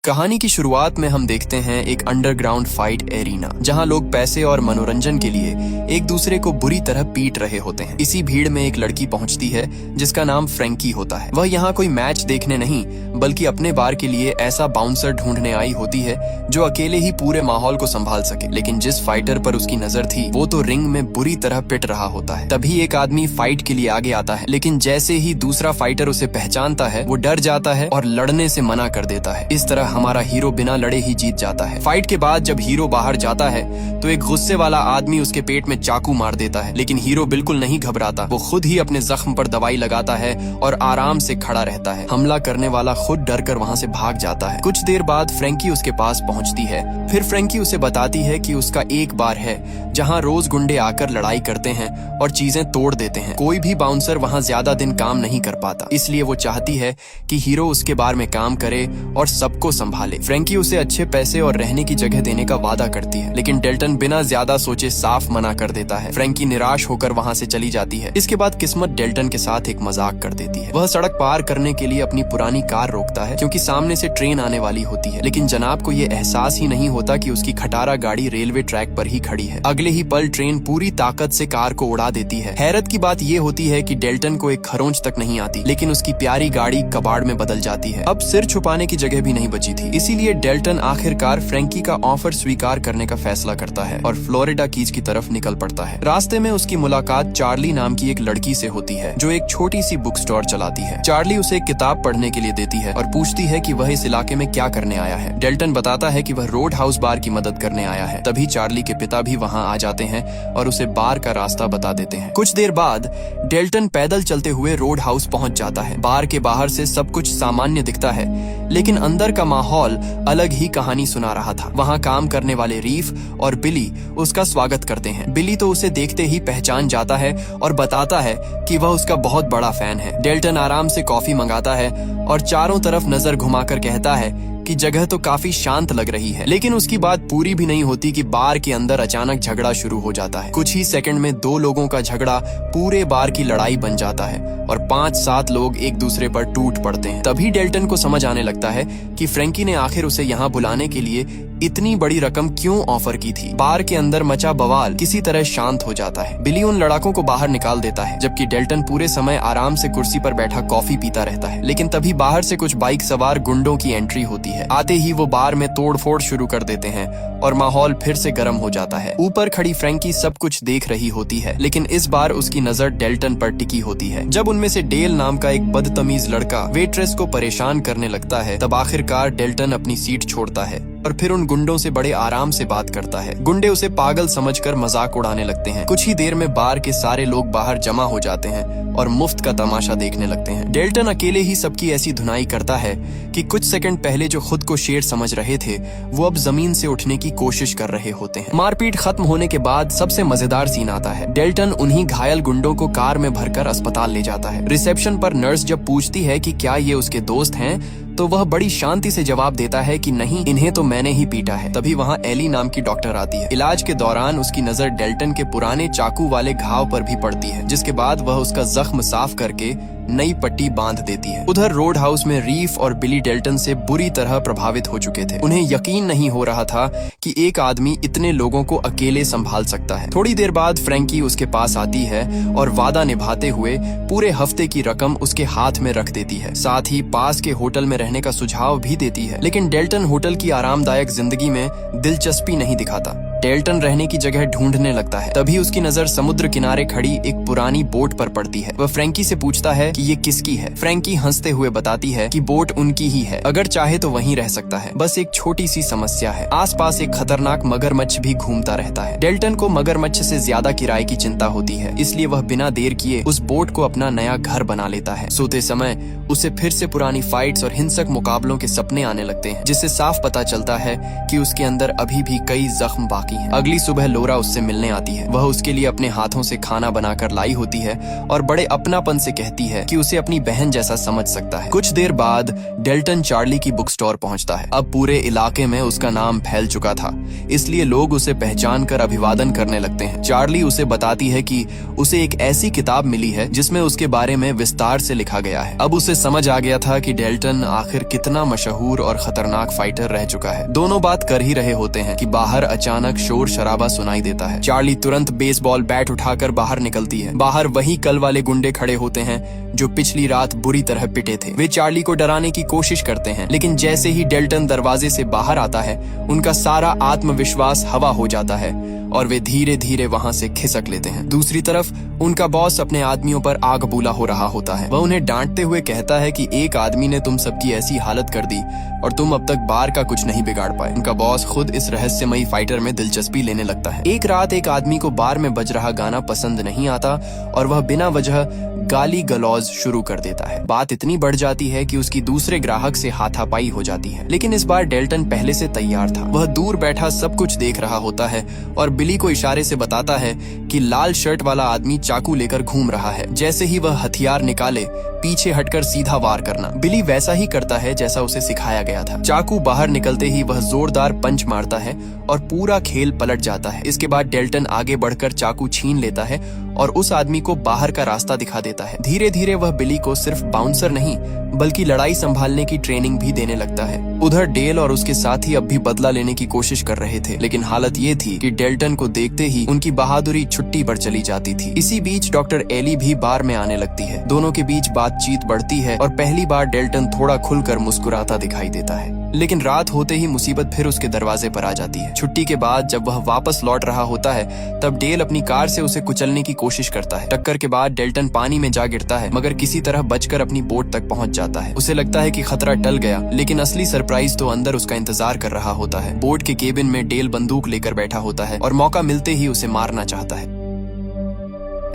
कहानी की शुरुआत में हम देखते हैं एक अंडरग्राउंड फाइट एरिना, जहां लोग पैसे और मनोरंजन के लिए एक दूसरे को बुरी तरह पीट रहे होते हैं। इसी भीड़ में एक लड़की पहुंचती है जिसका नाम फ्रैंकी होता है। वह यहाँ कोई मैच देखने नहीं बल्कि अपने बार के लिए ऐसा बाउंसर ढूंढने आई होती है जो अकेले ही पूरे माहौल को संभाल सके। लेकिन जिस फाइटर पर उसकी नजर थी वो तो रिंग में बुरी तरह पिट रहा होता है। तभी एक आदमी फाइट के लिए आगे आता है, लेकिन जैसे ही दूसरा फाइटर उसे पहचानता है वो डर जाता है और लड़ने से मना कर देता है। इस तरह हमारा हीरो बिना लड़े ही जीत जाता है। फाइट के बाद जब हीरो बाहर जाता है तो एक गुस्से वाला आदमी उसके पेट में चाकू मार देता है, लेकिन हीरो बिल्कुल नहीं घबराता। वो खुद ही अपने जख्म पर दवाई लगाता है और आराम से खड़ा रहता है। हमला करने वाला खुद डर कर वहाँ से भाग जाता है। कुछ देर बाद फ्रैंकी उसके पास पहुँचती है। फिर फ्रैंकी उसे बताती है कि उसका एक बार है जहाँ रोज गुंडे आकर लड़ाई करते हैं और चीजें तोड़ देते हैं। कोई भी बाउंसर वहाँ ज्यादा दिन काम नहीं कर पाता, इसलिए वो चाहती है कि हीरो उसके बार में काम करे और सबको संभाले। फ्रैंकी उसे अच्छे पैसे और रहने की जगह देने का वादा करती है, लेकिन डेल्टन बिना ज्यादा सोचे साफ मना कर देता है। फ्रैंकी निराश होकर वहाँ से चली जाती है। इसके बाद किस्मत डेल्टन के साथ एक मजाक कर देती है। वह सड़क पार करने के लिए अपनी पुरानी कार रोकता है क्योंकि सामने से ट्रेन आने वाली होती है, लेकिन जनाब को ये एहसास ही नहीं होता कि उसकी खटारा गाड़ी रेलवे ट्रैक पर ही खड़ी है। अगले ही पल ट्रेन पूरी ताकत से कार को उड़ा देती है। हैरत की बात ये होती है कि डेल्टन को एक खरोंच तक नहीं आती, लेकिन उसकी प्यारी गाड़ी कबाड़ में बदल जाती है। अब सिर छुपाने की जगह भी नहीं बची थी, इसीलिए डेल्टन आखिरकार फ्रैंकी का ऑफर स्वीकार करने का फैसला करता है और फ्लोरिडा कीज की तरफ निकल पड़ता है। रास्ते में उसकी मुलाकात चार्ली नाम की एक लड़की से होती है जो एक छोटी सी बुक स्टोर चलाती है। चार्ली उसे एक किताब पढ़ने के लिए देती है और पूछती है कि वह इस इलाके में क्या करने आया है। डेल्टन बताता है कि वह रोड हाउस बार की मदद करने आया है। तभी चार्ली के पिता भी वहाँ आ जाते हैं और उसे बार का रास्ता बता देते हैं। कुछ देर बाद डेल्टन पैदल चलते हुए रोड हाउस पहुँच जाता है। बार के बाहर से सब कुछ सामान्य दिखता है, लेकिन अंदर का माहौल अलग ही कहानी सुना रहा था। वहाँ काम करने वाले रीफ और बिली उसका स्वागत करते हैं। बिली तो उसे देखते ही पहचान जाता है और बताता है कि वह उसका बहुत बड़ा फैन है। डेल्टन आराम से कॉफी मंगाता है और चारों तरफ नजर घुमाकर कहता है कि जगह तो काफी शांत लग रही है, लेकिन उसकी बात पूरी भी नहीं होती कि बार के अंदर अचानक झगड़ा शुरू हो जाता है। कुछ ही सेकंड में दो लोगों का झगड़ा पूरे बार की लड़ाई बन जाता है और 5-7 लोग एक दूसरे पर टूट पड़ते हैं। तभी डेल्टन को समझ आने लगता है कि फ्रैंकी ने आखिर उसे यहाँ बुलाने के लिए इतनी बड़ी रकम क्यों ऑफर की थी। बार के अंदर मचा बवाल किसी तरह शांत हो जाता है। बिली उन लड़ाकों को बाहर निकाल देता है, जबकि डेल्टन पूरे समय आराम से कुर्सी पर बैठा कॉफी पीता रहता है। लेकिन तभी बाहर से कुछ बाइक सवार गुंडों की एंट्री होती है। आते ही वो बार में तोड़फोड़ शुरू कर देते हैं और माहौल फिर से गर्म हो जाता है। ऊपर खड़ी फ्रैंकी सब कुछ देख रही होती है, लेकिन इस बार उसकी नजर डेल्टन पर टिकी होती है। जब उनमें से डेल नाम का एक बदतमीज लड़का वेट्रेस को परेशान करने लगता है, तब आखिरकार डेल्टन अपनी सीट छोड़ता है और फिर उन गुंडों से बड़े आराम से बात करता है। गुंडे उसे पागल समझकर मजाक उड़ाने लगते हैं। कुछ ही देर में बार के सारे लोग बाहर जमा हो जाते हैं और मुफ्त का तमाशा देखने लगते हैं। डेल्टन अकेले ही सबकी ऐसी धुनाई करता है कि कुछ सेकंड पहले जो खुद को शेर समझ रहे थे वो अब जमीन से उठने की कोशिश कर रहे होते हैं। मारपीट खत्म होने के बाद सबसे मजेदार सीन आता है। डेल्टन उन्हीं घायल गुंडों को कार में भरकर अस्पताल ले जाता है। रिसेप्शन पर नर्स जब पूछती है कि क्या ये उसके दोस्त हैं, तो वह बड़ी शांति से जवाब देता है कि नहीं, इन्हें तो मैंने ही पीटा है। तभी वहाँ एली नाम की डॉक्टर आती है। इलाज के दौरान उसकी नजर डेल्टन के पुराने चाकू वाले घाव पर भी पड़ती है, जिसके बाद वह उसका जख्म साफ करके नई पट्टी बांध देती है। उधर रोड हाउस में रीफ और बिली डेल्टन से बुरी तरह प्रभावित हो चुके थे। उन्हें यकीन नहीं हो रहा था कि एक आदमी इतने लोगों को अकेले संभाल सकता है। थोड़ी देर बाद फ्रैंकी उसके पास आती है और वादा निभाते हुए पूरे हफ्ते की रकम उसके हाथ में रख देती है। साथ ही पास के होटल में रहने का सुझाव भी देती है, लेकिन डेल्टन होटल की आरामदायक जिंदगी में दिलचस्पी नहीं दिखाता। डेल्टन रहने की जगह ढूंढने लगता है। तभी उसकी नजर समुद्र किनारे खड़ी एक पुरानी बोट पर पड़ती है। वह फ्रैंकी से पूछता है कि ये किसकी है। फ्रैंकी हंसते हुए बताती है कि बोट उनकी ही है, अगर चाहे तो वहीं रह सकता है। बस एक छोटी सी समस्या है, आसपास एक खतरनाक मगरमच्छ भी घूमता रहता है। डेल्टन को मगरमच्छ से ज्यादा किराए की चिंता होती है, इसलिए वह बिना देर किए उस बोट को अपना नया घर बना लेता है। सोते समय उसे फिर से पुरानी फाइट्स और हिंसक मुकाबलों के सपने आने लगते हैं, जिससे साफ पता चलता है कि उसके अंदर अभी भी कई जख्म बाकी बाकी है। अगली सुबह लोरा उससे मिलने आती है। वह उसके लिए अपने हाथों से खाना बनाकर लाई होती है और बड़े अपनापन से कहती है कि उसे अपनी बहन जैसा समझ सकता है। कुछ देर बाद डेल्टन चार्ली की बुक स्टोर पहुंचता है। अब पूरे इलाके में उसका नाम फैल चुका था, इसलिए लोग उसे पहचान कर अभिवादन करने लगते हैं। चार्ली उसे बताती है कि उसे एक ऐसी किताब मिली है जिसमें उसके बारे में विस्तार से लिखा गया है। अब उसे समझ आ गया था कि डेल्टन आखिर कितना मशहूर और खतरनाक फाइटर रह चुका है। दोनों बात कर ही रहे होते हैं कि बाहर अचानक शोर शराबा सुनाई देता है। चार्ली तुरंत बेसबॉल बैट उठाकर बाहर निकलती है। बाहर वही कल वाले गुंडे खड़े होते हैं जो पिछली रात बुरी तरह पिटे थे। वे चार्ली को डराने की कोशिश करते हैं, लेकिन जैसे ही डेल्टन दरवाजे से बाहर आता है उनका सारा आत्मविश्वास हवा हो जाता है और वे धीरे धीरे वहां से खिसक लेते हैं। दूसरी तरफ उनका बॉस अपने आदमियों पर आग बूला हो रहा होता है। वह उन्हें डांटते हुए कहता है कि एक आदमी ने तुम सबकी ऐसी हालत कर दी और तुम अब तक बार का कुछ नहीं बिगाड़ पाए। उनका बॉस खुद इस रहस्यमयी फाइटर में दिलचस्पी लेने लगता है। एक रात एक आदमी को बार में बज रहा गाना पसंद नहीं आता और वह बिना वजह गाली गलौज शुरू कर देता है। बात इतनी बढ़ जाती है कि उसकी दूसरे ग्राहक से हाथापाई हो जाती है। लेकिन इस बार डेल्टन पहले से तैयार था। वह दूर बैठा सब कुछ देख रहा होता है और बिली को इशारे से बताता है कि लाल शर्ट वाला आदमी चाकू लेकर घूम रहा है। जैसे ही वह हथियार निकाले, पीछे हटकर सीधा वार करना। बिली वैसा ही करता है जैसा उसे सिखाया गया था। चाकू बाहर निकलते ही वह जोरदार पंच मारता है और पूरा खेल पलट जाता है। इसके बाद डेल्टन आगे बढ़कर चाकू छीन लेता है और उस आदमी को बाहर का रास्ता दिखा देता है। धीरे धीरे वह बिली को सिर्फ बाउंसर नहीं बल्कि लड़ाई संभालने की ट्रेनिंग भी देने लगता है। उधर डेल और उसके साथी अब भी बदला लेने की कोशिश कर रहे थे, लेकिन हालत ये थी कि डेल्टन को देखते ही उनकी बहादुरी छुट्टी पर चली जाती थी। इसी बीच डॉक्टर एली भी बार में आने लगती है। दोनों के बीच बातचीत बढ़ती है और पहली बार डेल्टन थोड़ा खुलकर मुस्कुराता दिखाई देता है। लेकिन रात होते ही मुसीबत फिर उसके दरवाजे पर आ जाती है। छुट्टी के बाद जब वह वापस लौट रहा होता है तब डेल अपनी कार से उसे कुचलने की कोशिश करता है। टक्कर के बाद डेल्टन पानी में जा गिरता है, मगर किसी तरह बचकर अपनी बोट तक पहुंच जाता है। उसे लगता है कि खतरा टल गया, लेकिन असली सरप्राइज तो अंदर उसका इंतजार कर रहा होता है। बोट के केबिन में डेल बंदूक लेकर बैठा होता है और मौका मिलते ही उसे मारना चाहता है।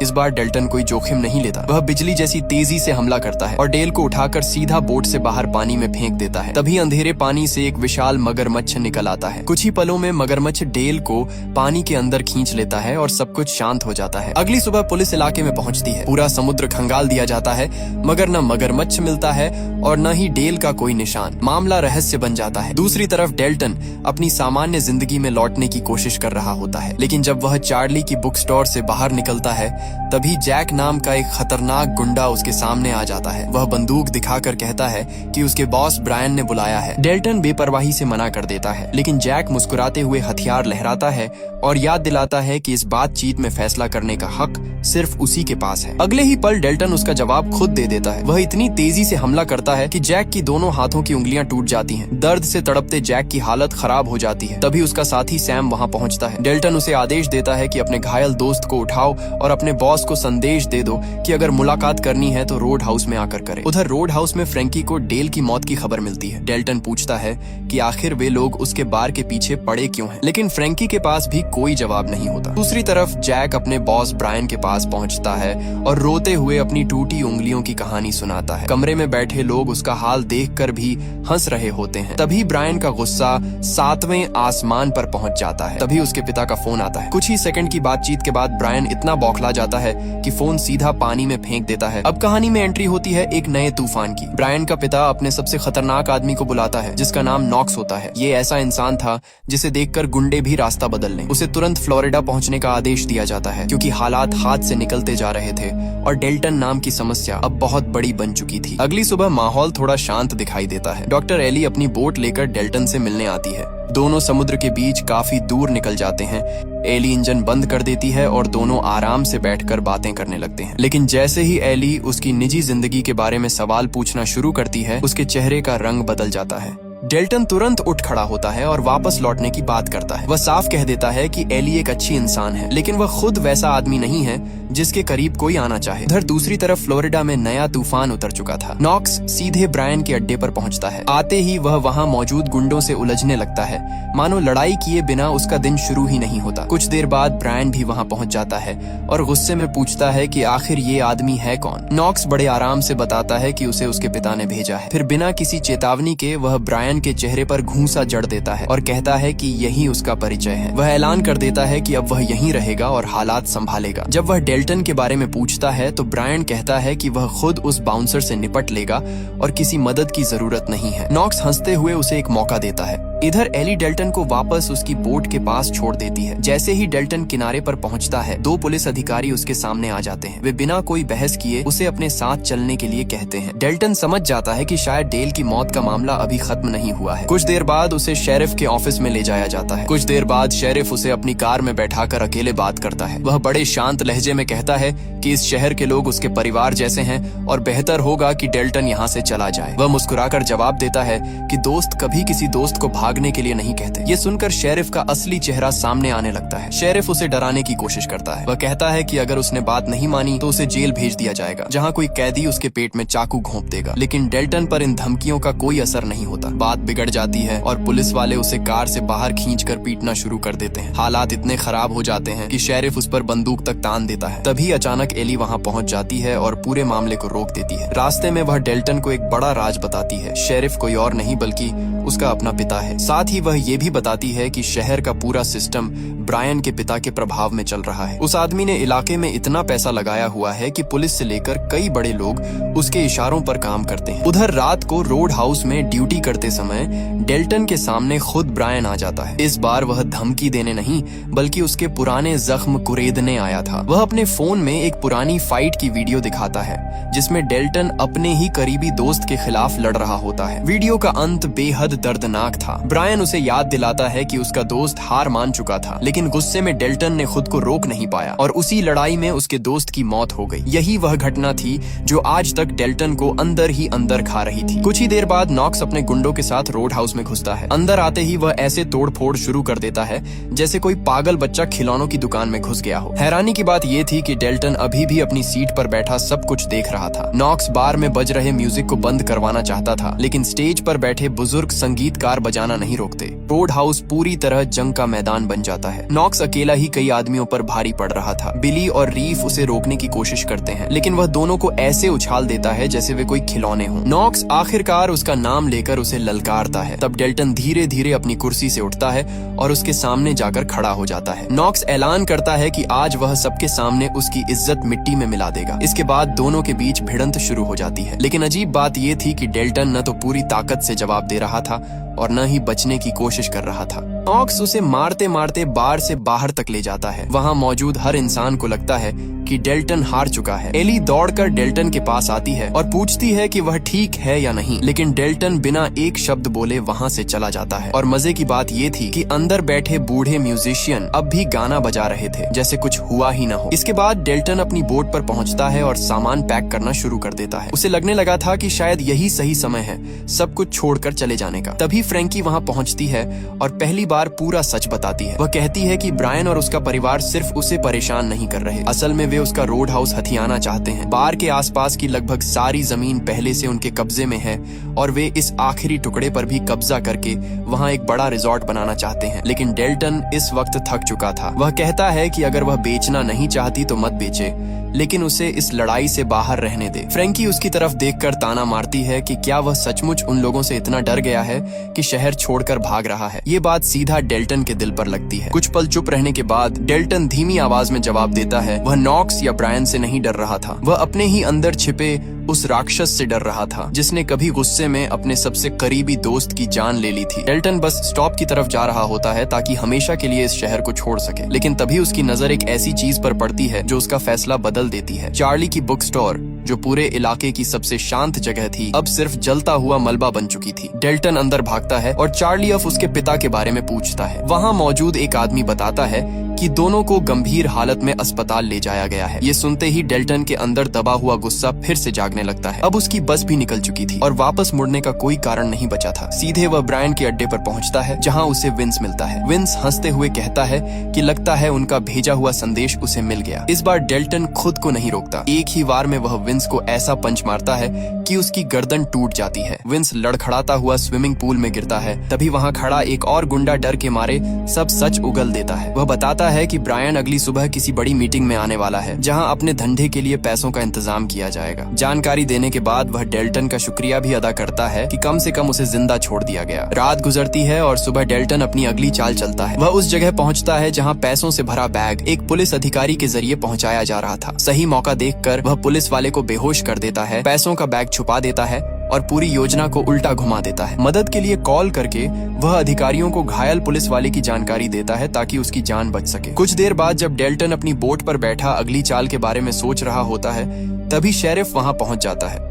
इस बार डेल्टन कोई जोखिम नहीं लेता। वह बिजली जैसी तेजी से हमला करता है और डेल को उठाकर सीधा बोट से बाहर पानी में फेंक देता है। तभी अंधेरे पानी से एक विशाल मगरमच्छ निकल आता है। कुछ ही पलों में मगरमच्छ डेल को पानी के अंदर खींच लेता है और सब कुछ शांत हो जाता है। अगली सुबह पुलिस इलाके में पहुंचती है। पूरा समुद्र खंगाल दिया जाता है, मगर न मगरमच्छ मिलता है और न ही डेल का कोई निशान। मामला रहस्य बन जाता है। दूसरी तरफ डेल्टन अपनी सामान्य जिंदगी में लौटने की कोशिश कर रहा होता है, लेकिन जब वह चार्ली की बुक स्टोर से बाहर निकलता है तभी जैक नाम का एक खतरनाक गुंडा उसके सामने आ जाता है। वह बंदूक दिखाकर कहता है कि उसके बॉस ब्रायन ने बुलाया है। डेल्टन बेपरवाही से मना कर देता है, लेकिन जैक मुस्कुराते हुए हथियार लहराता है और याद दिलाता है कि इस बातचीत में फैसला करने का हक सिर्फ उसी के पास है। अगले ही पल डेल्टन उसका जवाब खुद दे देता है। वह इतनी तेजी से हमला करता है कि जैक की दोनों हाथों की उंगलियां टूट जाती हैं। दर्द से तड़पते जैक की हालत खराब हो जाती है। तभी उसका साथी सैम वहां पहुंचता है। डेल्टन उसे आदेश देता है कि अपने घायल दोस्त को उठाओ और अपने बॉस को संदेश दे दो कि अगर मुलाकात करनी है तो रोड हाउस में आकर करे। उधर रोड हाउस में फ्रैंकी को डेल की मौत की खबर मिलती है। डेल्टन पूछता है कि आखिर वे लोग उसके बार के पीछे पड़े क्यों हैं, लेकिन फ्रैंकी के पास भी कोई जवाब नहीं होता। दूसरी तरफ जैक अपने बॉस ब्रायन के पास पहुंचता है और रोते हुए अपनी टूटी उंगलियों की कहानी सुनाता है। कमरे में बैठे लोग उसका हाल देखकर भी हंस रहे होते हैं। तभी ब्रायन का गुस्सा 7वें आसमान पर पहुंच जाता है। तभी उसके पिता का फोन आता है। कुछ ही सेकंड की बातचीत के बाद ब्रायन इतना बौखला जाता है कि फोन सीधा पानी में फेंक देता है। अब कहानी में एंट्री होती है एक नए तूफान की। ब्रायन का पिता अपने सबसे खतरनाक आदमी को बुलाता है जिसका नाम नॉक्स होता है। ये ऐसा इंसान था जिसे देखकर गुंडे भी रास्ता बदल लें। उसे तुरंत फ्लोरिडा पहुंचने का आदेश दिया जाता है क्योंकि हालात हाथ से निकलते जा रहे थे और डेल्टन नाम की समस्या अब बहुत बड़ी बन चुकी थी। अगली सुबह माहौल थोड़ा शांत दिखाई देता है। डॉक्टर एली अपनी बोट लेकर डेल्टन से मिलने आती है। दोनों समुद्र के बीच काफी दूर निकल जाते हैं। एली इंजन बंद कर देती है और दोनों आराम से बैठकर बातें करने लगते हैं। लेकिन जैसे ही एली उसकी निजी जिंदगी के बारे में सवाल पूछना शुरू करती है, उसके चेहरे का रंग बदल जाता है। डेल्टन तुरंत उठ खड़ा होता है और वापस लौटने की बात करता है। वह साफ कह देता है कि एली एक अच्छी इंसान है, लेकिन वह खुद वैसा आदमी नहीं है जिसके करीब कोई आना चाहे। उधर दूसरी तरफ फ्लोरिडा में नया तूफान उतर चुका था। नॉक्स सीधे ब्रायन के अड्डे पर पहुंचता है। आते ही वह वहां मौजूद गुंडों से उलझने लगता है, मानो लड़ाई किए बिना उसका दिन शुरू ही नहीं होता। कुछ देर बाद ब्रायन भी वहां पहुंच जाता है और गुस्से में पूछता है कि आखिर ये आदमी है कौन। नॉक्स बड़े आराम से बताता है कि उसे उसके पिता ने भेजा है। फिर बिना किसी चेतावनी के वह ब्रायन ब्रायन के चेहरे पर घूंसा जड़ देता है और कहता है कि यही उसका परिचय है। वह ऐलान कर देता है कि अब वह यहीं रहेगा और हालात संभालेगा। जब वह डेल्टन के बारे में पूछता है तो ब्रायन कहता है कि वह खुद उस बाउंसर से निपट लेगा और किसी मदद की जरूरत नहीं है। नॉक्स हंसते हुए उसे एक मौका देता है। इधर एली डेल्टन को वापस उसकी बोट के पास छोड़ देती है। जैसे ही डेल्टन किनारे पर पहुंचता है, 2 पुलिस अधिकारी उसके सामने आ जाते हैं। वे बिना कोई बहस किए उसे अपने साथ चलने के लिए कहते हैं। डेल्टन समझ जाता है कि शायद डेल की मौत का मामला अभी खत्म नहीं हुआ है। कुछ देर बाद उसे शेरिफ के ऑफिस में ले जाया जाता है। कुछ देर बाद शेरिफ उसे अपनी कार में बैठाकर अकेले बात करता है। वह बड़े शांत लहजे में कहता है कि इस शहर के लोग उसके परिवार जैसे हैं और बेहतर होगा कि डेल्टन यहाँ से चला जाए। वह मुस्कुराकर जवाब देता है कि दोस्त कभी किसी दोस्त को भागने के लिए नहीं कहते। ये सुनकर शेरिफ का असली चेहरा सामने आने लगता है। शेरिफ उसे डराने की कोशिश करता है। वह कहता है कि अगर उसने बात नहीं मानी तो उसे जेल भेज दिया जाएगा, जहाँ कोई कैदी उसके पेट में चाकू घोंप देगा। लेकिन डेल्टन पर इन धमकियों का कोई असर नहीं होता। बात बिगड़ जाती है और पुलिस वाले उसे कार से बाहर खींचकर पीटना शुरू कर देते हैं। हालात इतने खराब हो जाते हैं कि शेरिफ उस पर बंदूक तक तान देता है। तभी अचानक एली वहाँ पहुँच जाती है और पूरे मामले को रोक देती है। रास्ते में वह डेल्टन को एक बड़ा राज बताती है। शेरिफ कोई और नहीं बल्कि उसका अपना पिता है। साथ ही वह ये भी बताती है कि शहर का पूरा सिस्टम ब्रायन के पिता के प्रभाव में चल रहा है। उस आदमी ने इलाके में इतना पैसा लगाया हुआ है कि पुलिस से लेकर कई बड़े लोग उसके इशारों पर काम करते हैं। उधर रात को रोड हाउस में ड्यूटी करते समय डेल्टन के सामने खुद ब्रायन आ जाता है। इस बार वह धमकी देने नहीं बल्कि उसके पुराने जख्म कुरेदने आया था। वह अपने फोन में एक पुरानी फाइट की वीडियो दिखाता है जिसमें डेल्टन अपने ही करीबी दोस्त के खिलाफ लड़ रहा होता है। वीडियो का अंत बेहद दर्दनाक था। ब्रायन उसे याद दिलाता है कि उसका दोस्त हार मान चुका था, लेकिन गुस्से में डेल्टन ने खुद को रोक नहीं पाया और उसी लड़ाई में उसके दोस्त की मौत हो गई। यही वह घटना थी जो आज तक डेल्टन को अंदर ही अंदर खा रही थी। कुछ ही देर बाद नॉक्स अपने गुंडों के साथ रोड हाउस में घुसता है। अंदर आते ही वह ऐसे तोड़फोड़ शुरू कर देता है जैसे कोई पागल बच्चा खिलौनों की दुकान में घुस गया हो। हैरानी की बात यह थी कि डेल्टन अभी भी अपनी सीट पर बैठा सब कुछ देख रहा था। नॉक्स बार में बज रहे म्यूजिक को बंद करवाना चाहता था, लेकिन स्टेज पर बैठे बुजुर्ग संगीतकार बजाना नहीं रोकते। रोड हाउस पूरी तरह जंग का मैदान बन जाता है। नॉक्स अकेला ही कई आदमियों पर भारी पड़ रहा था। बिली और रीफ उसे रोकने की कोशिश करते हैं, लेकिन वह दोनों को ऐसे उछाल देता है जैसे वे कोई खिलौने हों। नॉक्स आखिरकार उसका नाम लेकर उसे ललकारता है। तब डेल्टन धीरे धीरे अपनी कुर्सी से उठता है और उसके सामने जाकर खड़ा हो जाता है। नॉक्स ऐलान करता है कि आज वह सबके सामने उसकी इज्जत मिट्टी में मिला देगा। इसके बाद दोनों के बीच भिड़ंत शुरू हो जाती है। लेकिन अजीब बात यह थी कि डेल्टन न तो पूरी ताकत से जवाब दे रहा था और न ही बचने की कोशिश कर रहा था। नॉक्स उसे मारते मारते बार से बाहर तक ले जाता है। वहाँ मौजूद हर इंसान को लगता है कि डेल्टन हार चुका है। एली दौड़कर डेल्टन के पास आती है और पूछती है कि वह ठीक है या नहीं, लेकिन डेल्टन बिना एक शब्द बोले वहाँ से चला जाता है। और मजे की बात ये थी कि अंदर बैठे बूढ़े म्यूजिशियन अब भी गाना बजा रहे थे जैसे कुछ हुआ ही न हो। इसके बाद डेल्टन अपनी बोट पर पहुँचता है और सामान पैक करना शुरू कर देता है। उसे लगने लगा था कि शायद यही सही समय है सब कुछ छोड़कर चले जाने का। तभी फ्रैंकी वहाँ पहुँचती है और पहली बार पूरा सच बताती है। वह कहती है कि ब्रायन और उसका परिवार सिर्फ उसे परेशान नहीं कर रहे, असल में वे उसका रोड हाउस हथियाना चाहते हैं। बार के आसपास की लगभग सारी जमीन पहले से उनके कब्जे में है और वे इस आखिरी टुकड़े पर भी कब्जा करके वहाँ एक बड़ा रिजॉर्ट बनाना चाहते हैं। लेकिन डेल्टन इस वक्त थक चुका था। वह कहता है कि अगर वह बेचना नहीं चाहती तो मत बेचे, लेकिन उसे इस लड़ाई से बाहर रहने दे। फ्रैंकी उसकी तरफ देखकर ताना मारती है कि क्या वह सचमुच उन लोगों से इतना डर गया है कि शहर छोड़कर भाग रहा है। ये बात सीधा डेल्टन के दिल पर लगती है। कुछ पल चुप रहने के बाद डेल्टन धीमी आवाज में जवाब देता है। वह नॉक्स या ब्रायन से नहीं डर रहा था, वह अपने ही अंदर छिपे उस राक्षस से डर रहा था जिसने कभी गुस्से में अपने सबसे करीबी दोस्त की जान ले ली थी। डेल्टन बस स्टॉप की तरफ जा रहा होता है ताकि हमेशा के लिए इस शहर को छोड़ सके, लेकिन तभी उसकी नजर एक ऐसी चीज पर पड़ती है जो उसका फैसला बदल देती है। चार्ली की बुक स्टोर, जो पूरे इलाके की सबसे शांत जगह थी, अब सिर्फ जलता हुआ मलबा बन चुकी थी। डेल्टन अंदर भागता है और चार्ली अब उसके पिता के बारे में पूछता है। वहाँ मौजूद एक आदमी बताता है कि दोनों को गंभीर हालत में अस्पताल ले जाया गया है। ये सुनते ही डेल्टन के अंदर दबा हुआ गुस्सा फिर से जागने लगता है। अब उसकी बस भी निकल चुकी थी और वापस मुड़ने का कोई कारण नहीं बचा था। सीधे वह ब्रायन के अड्डे पर पहुंचता है जहां उसे विंस मिलता है। विंस हंसते हुए कहता है कि लगता है उनका भेजा हुआ संदेश उसे मिल गया। इस बार डेल्टन खुद को नहीं रोकता। एक ही वार में वह विंस को ऐसा पंच मारता है कि उसकी गर्दन टूट जाती है। विंस लड़खड़ाता हुआ स्विमिंग पूल में गिरता है। तभी वहाँ खड़ा एक और गुंडा डर के मारे सब सच उगल देता है। वह बताता है कि ब्रायन अगली सुबह किसी बड़ी मीटिंग में आने वाला है जहां अपने धंधे के लिए पैसों का इंतजाम किया जाएगा। जानकारी देने के बाद वह डेल्टन का शुक्रिया भी अदा करता है कि कम से कम उसे जिंदा छोड़ दिया गया। रात गुजरती है और सुबह डेल्टन अपनी अगली चाल चलता है। वह उस जगह पहुंचता है जहां पैसों से भरा बैग एक पुलिस अधिकारी के जरिए पहुंचाया जा रहा था। सही मौका देखकर वह पुलिस वाले को बेहोश कर देता है, पैसों का बैग छुपा देता है और पूरी योजना को उल्टा घुमा देता है। मदद के लिए कॉल करके वह अधिकारियों को घायल पुलिस वाले की जानकारी देता है ताकि उसकी जान बच सके। कुछ देर बाद जब डेल्टन अपनी बोट पर बैठा अगली चाल के बारे में सोच रहा होता है, तभी शेरिफ वहां पहुंच जाता है।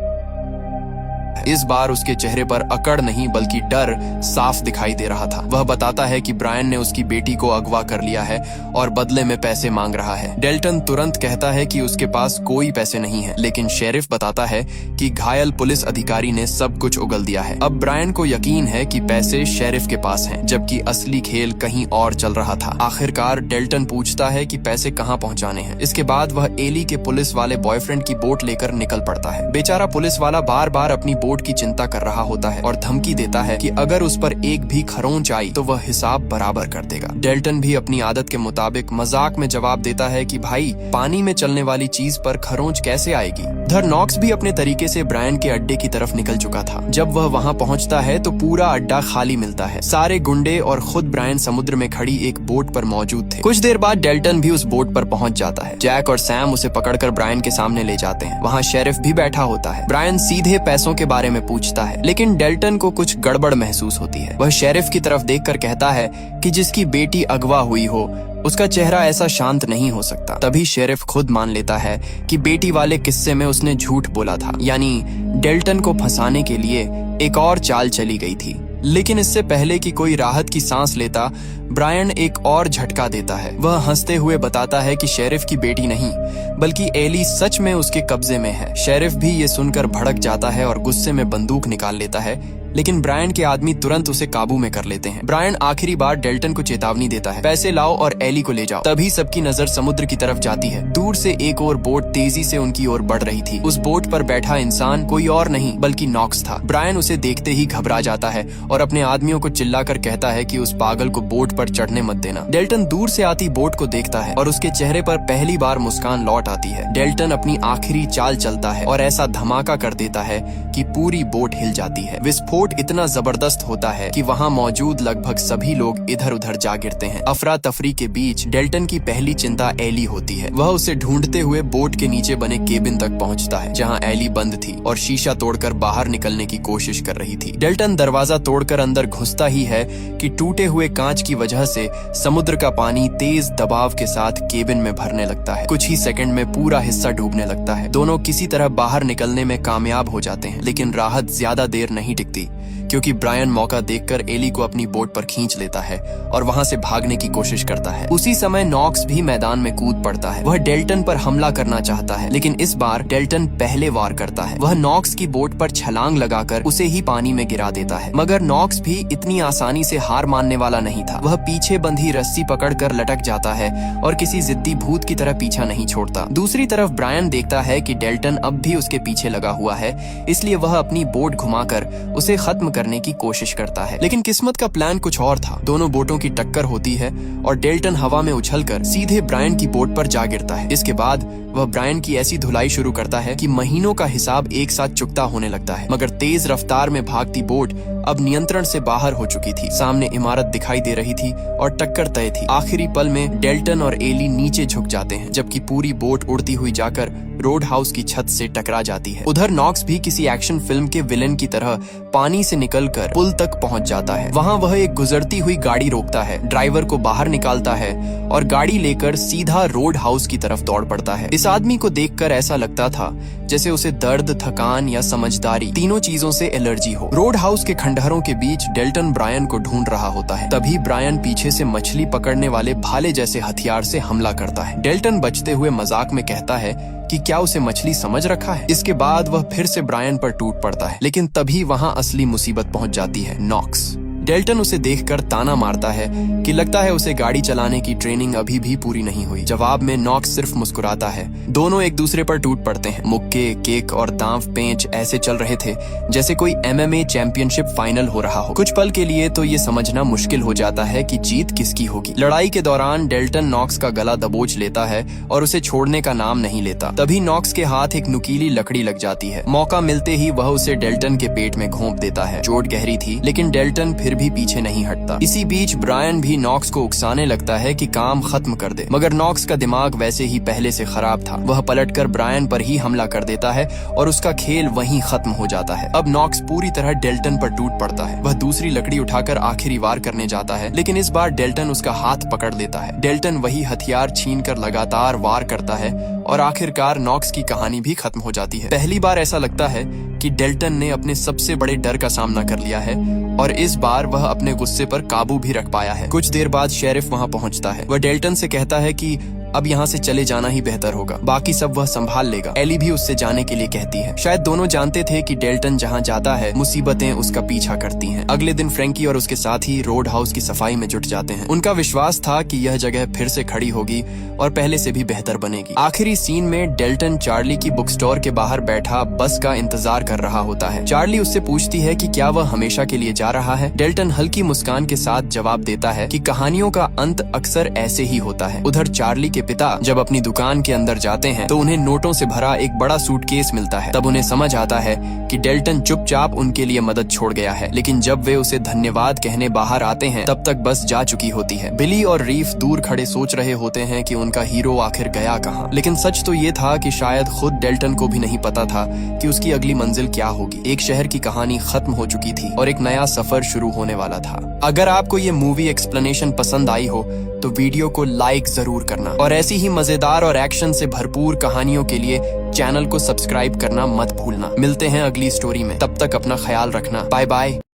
इस बार उसके चेहरे पर अकड़ नहीं बल्कि डर साफ दिखाई दे रहा था। वह बताता है कि ब्रायन ने उसकी बेटी को अगवा कर लिया है और बदले में पैसे मांग रहा है। डेल्टन तुरंत कहता है कि उसके पास कोई पैसे नहीं है, लेकिन शेरिफ बताता है कि घायल पुलिस अधिकारी ने सब कुछ उगल दिया है। अब ब्रायन को यकीन है कि पैसे शेरिफ के पास हैं, जबकि असली खेल कहीं और चल रहा था। आखिरकार डेल्टन पूछता है कि पैसे कहाँ पहुँचाने हैं। इसके बाद वह एली के पुलिस वाले बॉयफ्रेंड की बोट लेकर निकल पड़ता है। बेचारा पुलिस वाला बार बार अपनी बोट की चिंता कर रहा होता है और धमकी देता है कि अगर उस पर एक भी खरोंच आई तो वह हिसाब बराबर कर देगा। डेल्टन भी अपनी आदत के मुताबिक मजाक में जवाब देता है कि भाई, पानी में चलने वाली चीज पर खरोंच कैसे आएगी। उधर नॉक्स भी अपने तरीके से ब्रायन के अड्डे की तरफ निकल चुका था। जब वह वहां पहुंचता है तो पूरा अड्डा खाली मिलता है। सारे गुंडे और खुद ब्रायन समुद्र में खड़ी एक बोट पर मौजूद थे। कुछ देर बाद डेल्टन भी उस बोट पर पहुंच जाता है। जैक और सैम उसे पकड़कर ब्रायन के सामने ले जाते हैं। वहां शेरिफ भी बैठा होता है। ब्रायन सीधे पैसों के बारे में पूछता है, लेकिन डेल्टन को कुछ गड़बड़ महसूस होती है। वह शेरिफ की तरफ देखकर कहता है कि जिसकी बेटी अगवा हुई हो उसका चेहरा ऐसा शांत नहीं हो सकता। तभी शेरिफ खुद मान लेता है कि बेटी वाले किस्से में उसने झूठ बोला था, यानी डेल्टन को फंसाने के लिए एक और चाल चली गई थी। लेकिन इससे पहले कि कोई राहत की सांस लेता, ब्रायन एक और झटका देता है। वह हंसते हुए बताता है कि शेरिफ की बेटी नहीं बल्कि एली सच में उसके कब्जे में है। शेरिफ भी ये सुनकर भड़क जाता है और गुस्से में बंदूक निकाल लेता है, लेकिन ब्रायन के आदमी तुरंत उसे काबू में कर लेते हैं। ब्रायन आखिरी बार डेल्टन को चेतावनी देता है, पैसे लाओ और एली को ले जाओ। तभी सबकी नजर समुद्र की तरफ जाती है। दूर से एक और बोट तेजी से उनकी ओर बढ़ रही थी। उस बोट पर बैठा इंसान कोई और नहीं बल्कि नॉक्स था। ब्रायन उसे देखते ही घबरा जाता है और अपने आदमियों को चिल्लाकर कहता है कि उस पागल को बोट पर चढ़ने मत देना। डेल्टन दूर से आती बोट को देखता है और उसके चेहरे पर पहली बार मुस्कान लौट आती है। डेल्टन अपनी आखिरी चाल चलता है और ऐसा धमाका कर देता है कि पूरी बोट हिल जाती है। विस्फोट इतना जबरदस्त होता है कि वहां मौजूद लगभग सभी लोग इधर उधर जा गिरते हैं। अफरा तफरी के बीच डेल्टन की पहली चिंता एली होती है। वह उसे ढूंढते हुए बोट के नीचे बने केबिन तक पहुंचता है, जहां एली बंद थी और शीशा तोड़कर बाहर निकलने की कोशिश कर रही थी। डेल्टन दरवाजा तोड़कर अंदर घुसता ही है कि टूटे हुए कांच की वजह से समुद्र का पानी तेज दबाव के साथ केबिन में भरने लगता है। कुछ ही सेकंड में पूरा हिस्सा डूबने लगता है। दोनों किसी तरह बाहर निकलने में कामयाब हो जाते हैं, लेकिन राहत ज्यादा देर नहीं टिकती, क्योंकि ब्रायन मौका देखकर एली को अपनी बोट पर खींच लेता है और वहां से भागने की कोशिश करता है। उसी समय नॉक्स भी मैदान में कूद पड़ता है। वह डेल्टन पर हमला करना चाहता है, लेकिन इस बार डेल्टन पहले वार करता है। वह नॉक्स की बोट पर छलांग लगाकर उसे ही पानी में गिरा देता है। मगर नॉक्स भी इतनी आसानी से हार मानने वाला नहीं था। वह पीछे बंधी रस्सी पकड़कर लटक जाता है और किसी जिद्दी भूत की तरह पीछा नहीं छोड़ता। दूसरी तरफ ब्रायन देखता है कि डेल्टन अब भी उसके पीछे लगा हुआ है, इसलिए वह अपनी बोट घुमाकर उसे खत्म करने की कोशिश करता है। लेकिन किस्मत का प्लान कुछ और था। दोनों बोटों की टक्कर होती है और डेल्टन हवा में उछलकर सीधे ब्रायन की बोट पर जा गिरता है। इसके बाद वह ब्रायन की ऐसी धुलाई शुरू करता है कि महीनों का हिसाब एक साथ चुकता होने लगता है। मगर तेज रफ्तार में भागती बोट अब नियंत्रण से बाहर हो चुकी थी। सामने इमारत दिखाई दे रही थी और टक्कर तय थी। आखिरी पल में डेल्टन और एली नीचे झुक जाते हैं, जबकि पूरी बोट उड़ती हुई जाकर रोड हाउस की छत से टकरा जाती है। उधर नॉक्स भी किसी एक्शन फिल्म के विलेन की तरह पानी से निकलकर पुल तक पहुंच जाता है। वहां वह एक गुजरती हुई गाड़ी रोकता है, ड्राइवर को बाहर निकालता है और गाड़ी लेकर सीधा रोड हाउस की तरफ दौड़ पड़ता है। इस आदमी को देखकर ऐसा लगता था जैसे उसे दर्द, थकान या समझदारी तीनों चीजों से एलर्जी हो। रोड हाउस के खंडहरों के बीच डेल्टन ब्रायन को ढूंढ रहा होता है। तभी ब्रायन पीछे से मछली पकड़ने वाले भाले जैसे हथियार से हमला करता है। डेल्टन बचते हुए मजाक में कहता है कि क्या उसे मछली समझ रखा है। इसके बाद वह फिर से ब्रायन पर टूट पड़ता है, लेकिन तभी वहां असली मुसीबत पहुंच जाती है। नॉक्स डेल्टन उसे देखकर ताना मारता है कि लगता है उसे गाड़ी चलाने की ट्रेनिंग अभी भी पूरी नहीं हुई। जवाब में नॉक्स सिर्फ मुस्कुराता है। दोनों एक दूसरे पर टूट पड़ते हैं। मुक्के, किक और दांव पेंच ऐसे चल रहे थे जैसे कोई MMA चैंपियनशिप फाइनल हो रहा हो। कुछ पल के लिए तो ये समझना मुश्किल हो जाता है कि जीत किसकी होगी। लड़ाई के दौरान डेल्टन नॉक्स का गला दबोच लेता है और उसे छोड़ने का नाम नहीं लेता। तभी नॉक्स के हाथ एक नुकीली लकड़ी लग जाती है। मौका मिलते ही वह उसे डेल्टन के पेट में घोंप देता है। चोट गहरी थी, लेकिन डेल्टन फिर भी पीछे नहीं हटता। इसी बीच ब्रायन भी नॉक्स को उकसाने लगता है कि काम खत्म कर दे, मगर नॉक्स का दिमाग वैसे ही पहले से खराब था। वह पलटकर ब्रायन पर ही हमला कर देता है और उसका खेल वहीं खत्म हो जाता है। अब नॉक्स पूरी तरह डेल्टन पर टूट पड़ता है। वह दूसरी लकड़ी उठाकर आखिरी वार करने जाता है, लेकिन इस बार डेल्टन उसका हाथ पकड़ लेता है। डेल्टन वही हथियार छीनकर लगातार वार करता है और आखिरकार नॉक्स की कहानी भी खत्म हो जाती है। पहली बार ऐसा लगता है कि डेल्टन ने अपने सबसे बड़े डर का सामना कर लिया है और इस बार वह अपने गुस्से पर काबू भी रख पाया है। कुछ देर बाद शेरिफ वहां पहुंचता है। वह डेल्टन से कहता है कि अब यहाँ से चले जाना ही बेहतर होगा, बाकी सब वह संभाल लेगा। एली भी उससे जाने के लिए कहती है। शायद दोनों जानते थे कि डेल्टन जहाँ जाता है मुसीबतें उसका पीछा करती हैं। अगले दिन फ्रैंकी और उसके साथी रोड हाउस की सफाई में जुट जाते हैं। उनका विश्वास था कि यह जगह फिर से खड़ी होगी और पहले से भी बेहतर बनेगी। आखिरी सीन में डेल्टन चार्ली की बुक स्टोर के बाहर बैठा बस का इंतजार कर रहा होता है। चार्ली उससे पूछती है कि क्या वह हमेशा के लिए जा रहा है। डेल्टन हल्की मुस्कान के साथ जवाब देता है कि कहानियों का अंत अक्सर ऐसे ही होता है। उधर चार्ली के पिता जब अपनी दुकान के अंदर जाते हैं तो उन्हें नोटों से भरा एक बड़ा सूटकेस मिलता है। तब उन्हें समझ आता है कि डेल्टन चुपचाप उनके लिए मदद छोड़ गया है, लेकिन जब वे उसे धन्यवाद कहने बाहर आते हैं तब तक बस जा चुकी होती है। बिली और रीफ दूर खड़े सोच रहे होते हैं कि उनका हीरो आखिर गया कहाँ, लेकिन सच तो ये था कि शायद खुद डेल्टन को भी नहीं पता था कि उसकी अगली मंजिल क्या होगी। एक शहर की कहानी खत्म हो चुकी थी और एक नया सफर शुरू होने वाला था। अगर आपको ये मूवी एक्सप्लेनेशन पसंद आई हो तो वीडियो को लाइक जरूर करना और ऐसी ही मजेदार और एक्शन से भरपूर कहानियों के लिए चैनल को सब्सक्राइब करना मत भूलना। मिलते हैं अगली स्टोरी में, तब तक अपना ख्याल रखना। Bye bye.